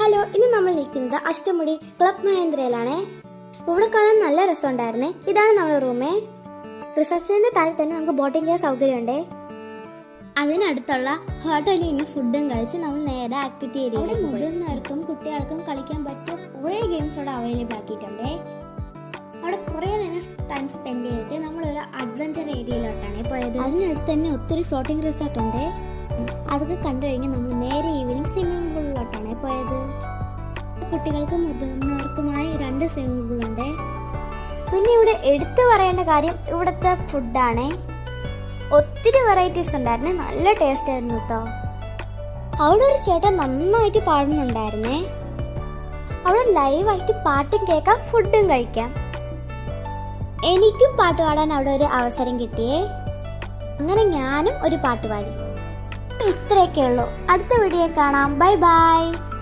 Hello, ഇന്ന് നമ്മൾ നിൽക്കുന്നത് അഷ്ടമുടി ക്ലബ് മഹേന്ദ്രയിലാണേ. ഇവിടെ കാണാൻ നല്ല രസമുണ്ടായിരുന്നേ. ഇതാണ് നമ്മുടെ റൂമേ. റിസപ്ഷന്റെ താഴെ തന്നെ നമുക്ക് ബോട്ടിംഗ് ചെയ്യാൻ സൗകര്യമുണ്ടേ. അതിനടുത്തുള്ള ഹോട്ടലിൽ നിന്ന് ഫുഡും കഴിച്ച് നമ്മൾ നേരെ ആക്ടിവിറ്റി ഏരിയയിൽ മുതിർന്നവർക്കും കുട്ടികൾക്കും കളിക്കാൻ പറ്റിയ കുറേ ഗെയിംസ് അവിടെ അവൈലബിൾ ആക്കിയിട്ടുണ്ടേ. അവിടെ കുറേ നേരം ടൈം സ്പെൻഡ് ചെയ്തിട്ട് നമ്മളൊരു അഡ്വഞ്ചർ ഏരിയയിലോട്ടാണ് പോയത്. അതിനടുത്ത് തന്നെ ഒത്തിരി ഫ്ലോട്ടിംഗ് റിസോർട്ട് ഉണ്ട്. അതൊക്കെ കണ്ടു കഴിഞ്ഞാൽ നമ്മൾ നേരെ ഈവനിങ് സ്വിമ്മിംഗ് പൂളിലോട്ടാണ് പോയത്. കുട്ടികൾക്കും മുതിർന്നവർക്കുമായി 2 സ്വിമ്മിംഗ് പൂളുണ്ട്. പിന്നെ ഇവിടെ എടുത്തു പറയേണ്ട കാര്യം ഇവിടുത്തെ ഫുഡാണ്. ഒത്തിരി വെറൈറ്റീസ് ഉണ്ടായിരുന്നേ, നല്ല ടേസ്റ്റ് ആയിരുന്നു കേട്ടോ. അവിടെ ഒരു ചേട്ടൻ നന്നായിട്ട് പാടുന്നുണ്ടായിരുന്നേ. അവിടെ ലൈവായിട്ട് പാട്ടും കേൾക്കാം, ഫുഡും കഴിക്കാം. എനിക്കും പാട്ട് പാടാൻ അവിടെ ഒരു അവസരം കിട്ടിയേ. അങ്ങനെ ഞാനും ഒരു പാട്ട് പാടി. ഇത്രയൊക്കെ ഉള്ളൂ. അടുത്ത വീഡിയോ കാണാം. Bye bye.